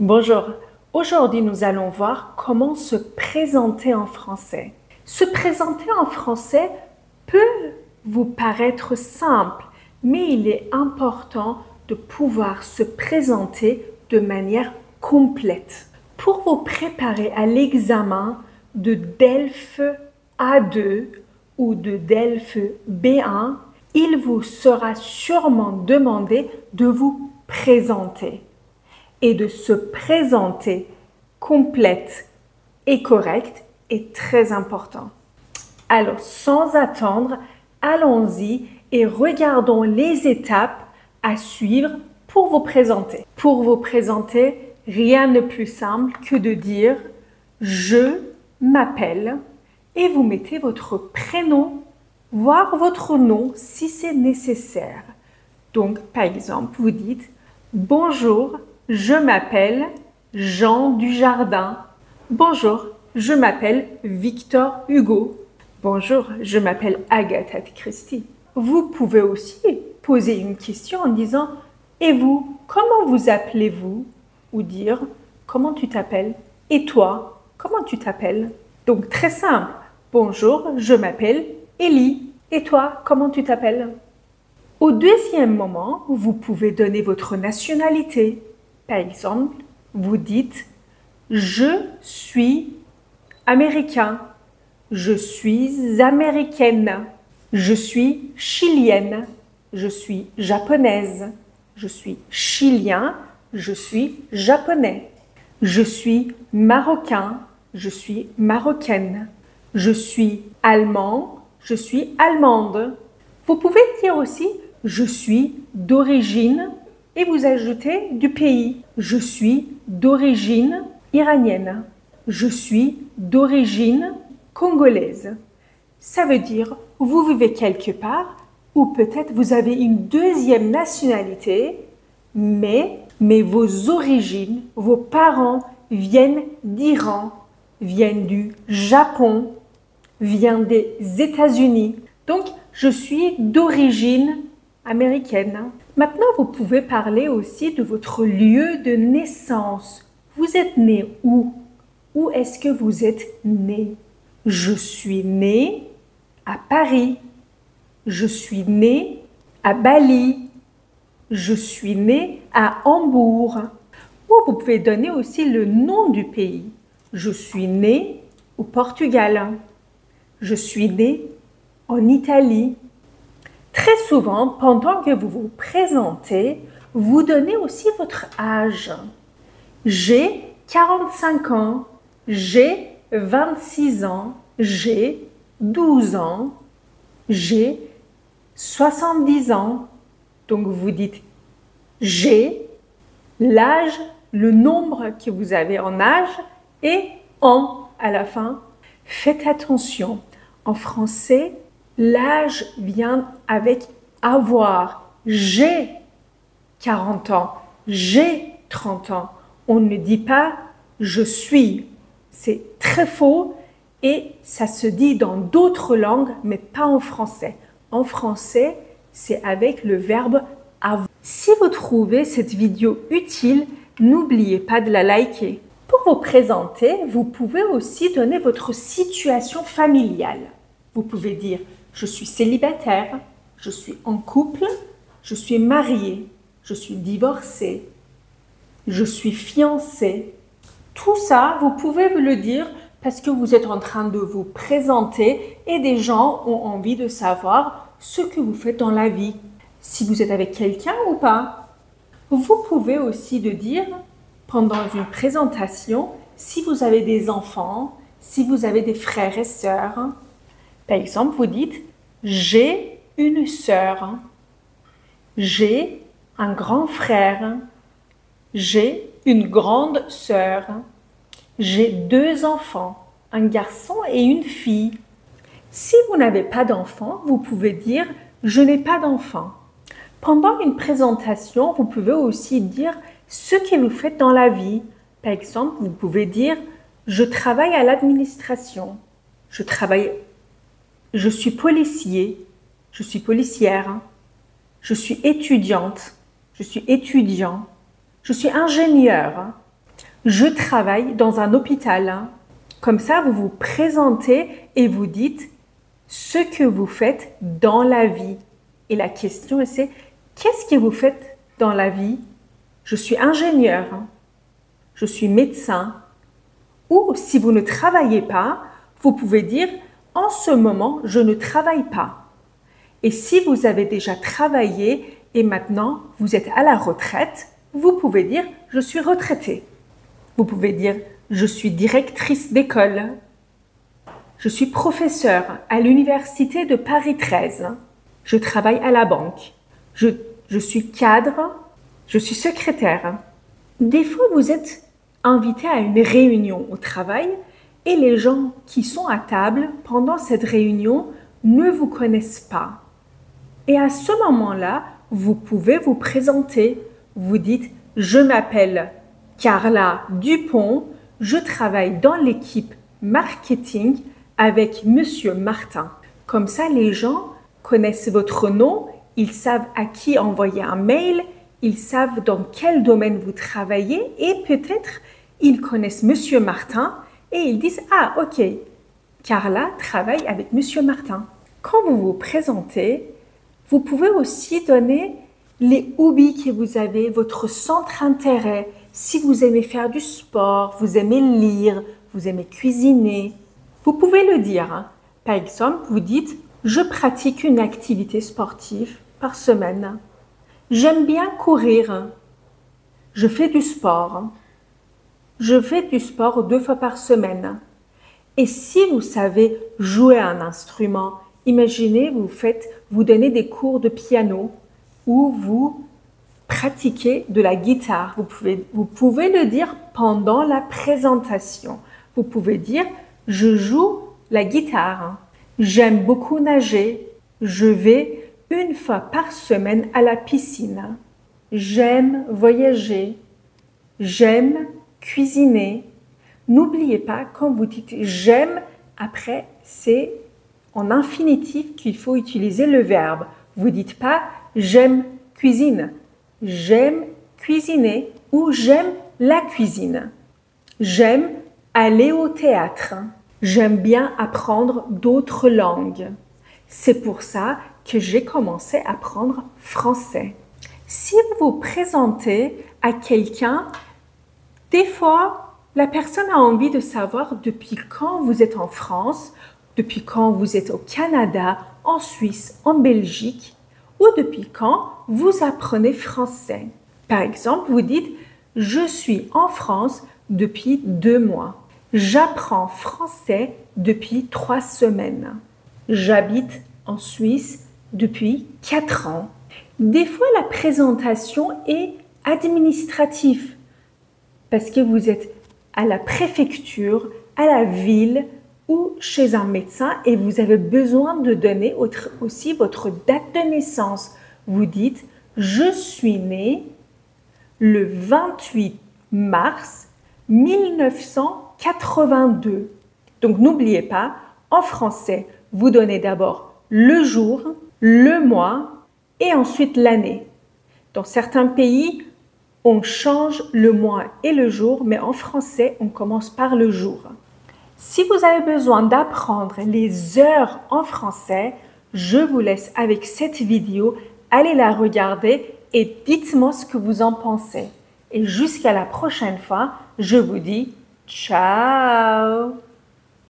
Bonjour, aujourd'hui nous allons voir comment se présenter en français. Se présenter en français peut vous paraître simple, mais il est important de pouvoir se présenter de manière complète. Pour vous préparer à l'examen de DELF A2 ou de DELF B1, il vous sera sûrement demandé de vous présenter. Et de se présenter complète et correcte est très important. Alors, sans attendre, allons-y et regardons les étapes à suivre pour vous présenter. Pour vous présenter, rien de plus simple que de dire « je m'appelle » et vous mettez votre prénom, voire votre nom si c'est nécessaire. Donc, par exemple, vous dites « Bonjour ». Je m'appelle Jean Dujardin. Bonjour, je m'appelle Victor Hugo. Bonjour, je m'appelle Agatha Christie. Vous pouvez aussi poser une question en disant « Et vous, comment vous appelez-vous » ou dire « Comment tu t'appelles » et toi, comment tu t'appelles. Donc très simple. Bonjour, je m'appelle Élie. Et toi, comment tu t'appelles. Au deuxième moment, vous pouvez donner votre nationalité. Par exemple, vous dites « Je suis américain »,« Je suis américaine »,« Je suis chilienne »,« Je suis japonaise »,« Je suis chilien »,« Je suis japonais »,« Je suis marocain »,« Je suis marocaine »,« Je suis allemand »,« Je suis allemande ». Vous pouvez dire aussi « Je suis d'origine » et vous ajoutez du pays. Je suis d'origine iranienne. Je suis d'origine congolaise. Ça veut dire vous vivez quelque part ou peut-être vous avez une deuxième nationalité, mais vos origines, vos parents viennent d'Iran, viennent du Japon, viennent des États-Unis. Donc, je suis d'origine américaine. Maintenant, vous pouvez parler aussi de votre lieu de naissance. Vous êtes né où? Où est-ce que vous êtes né? Je suis né à Paris. Je suis né à Bali. Je suis né à Hambourg. Ou vous pouvez donner aussi le nom du pays. Je suis né au Portugal. Je suis né en Italie. Très souvent, pendant que vous vous présentez, vous donnez aussi votre âge. J'ai 45 ans, j'ai 26 ans, j'ai 12 ans, j'ai 70 ans. Donc vous dites j'ai, l'âge, le nombre que vous avez en âge et en à la fin. Faites attention, en français, l'âge vient avec avoir. J'ai 40 ans, j'ai 30 ans. On ne dit pas je suis. C'est très faux et ça se dit dans d'autres langues, mais pas en français. En français, c'est avec le verbe avoir. Si vous trouvez cette vidéo utile, n'oubliez pas de la liker. Pour vous présenter, vous pouvez aussi donner votre situation familiale. Vous pouvez dire je suis célibataire, je suis en couple, je suis mariée, je suis divorcée, je suis fiancée. Tout ça, vous pouvez le dire parce que vous êtes en train de vous présenter et des gens ont envie de savoir ce que vous faites dans la vie. Si vous êtes avec quelqu'un ou pas. Vous pouvez aussi dire pendant une présentation si vous avez des enfants, si vous avez des frères et sœurs. Par exemple, vous dites « J'ai une sœur »,« J'ai un grand frère »,« J'ai une grande sœur »,« J'ai 2 enfants, un garçon et une fille ». Si vous n'avez pas d'enfant, vous pouvez dire « Je n'ai pas d'enfant ». Pendant une présentation, vous pouvez aussi dire ce que vous faites dans la vie. Par exemple, vous pouvez dire « Je travaille à l'administration »,« Je suis policier »,« Je suis policière »,« Je suis étudiante »,« Je suis étudiant », Je suis ingénieur. Je travaille dans un hôpital. Comme ça, vous vous présentez et vous dites ce que vous faites dans la vie. Et la question, c'est qu'est-ce que vous faites dans la vie? Je suis ingénieur, je suis médecin. Ou si vous ne travaillez pas, vous pouvez dire en ce moment, je ne travaille pas. Et si vous avez déjà travaillé et maintenant vous êtes à la retraite, vous pouvez dire je suis retraité. Vous pouvez dire je suis directrice d'école. Je suis professeur à l'université de Paris 13. Je travaille à la banque. Je suis cadre. Je suis secrétaire. Des fois, vous êtes invité à une réunion au travail et les gens qui sont à table pendant cette réunion ne vous connaissent pas. Et à ce moment-là, vous pouvez vous présenter. Vous dites « Je m'appelle Carla Dupont, je travaille dans l'équipe marketing avec Monsieur Martin. » Comme ça, les gens connaissent votre nom, ils savent à qui envoyer un mail, ils savent dans quel domaine vous travaillez et peut-être ils connaissent Monsieur Martin et ils disent « Ah, ok, Carla travaille avec Monsieur Martin. » Quand vous vous présentez, vous pouvez aussi donner les hobbies que vous avez, votre centre d'intérêt. Si vous aimez faire du sport, vous aimez lire, vous aimez cuisiner, vous pouvez le dire. Par exemple, vous dites « Je pratique une activité sportive par semaine. J'aime bien courir. Je fais du sport. Je fais du sport 2 fois par semaine. » Et si vous savez jouer un instrument, imaginez vous donnez des cours de piano ou vous pratiquez de la guitare. Vous pouvez le dire pendant la présentation. Vous pouvez dire « Je joue la guitare. J'aime beaucoup nager. Je vais 1 fois par semaine à la piscine. J'aime voyager. J'aime cuisiner. » N'oubliez pas, quand vous dites « j'aime », après, c'est en infinitif qu'il faut utiliser le verbe. Vous ne dites pas « j'aime cuisine »,« j'aime cuisiner » ou « j'aime la cuisine ». J'aime aller au théâtre. J'aime bien apprendre d'autres langues. C'est pour ça que j'ai commencé à apprendre français. Si vous vous présentez à quelqu'un, des fois, la personne a envie de savoir depuis quand vous êtes en France, depuis quand vous êtes au Canada, en Suisse, en Belgique, ou depuis quand vous apprenez français. Par exemple, vous dites « Je suis en France depuis 2 mois. J'apprends français depuis 3 semaines. J'habite en Suisse depuis 4 ans. » Des fois, la présentation est administrative parce que vous êtes à la préfecture, à la ville ou chez un médecin et vous avez besoin de donner aussi votre date de naissance. Vous dites « Je suis né le 28 mars 1982 ». Donc n'oubliez pas, en français, vous donnez d'abord le jour, le mois et ensuite l'année. Dans certains pays, on change le mois et le jour, mais en français, on commence par le jour. Si vous avez besoin d'apprendre les heures en français, je vous laisse avec cette vidéo. Allez la regarder et dites-moi ce que vous en pensez. Et jusqu'à la prochaine fois, je vous dis ciao!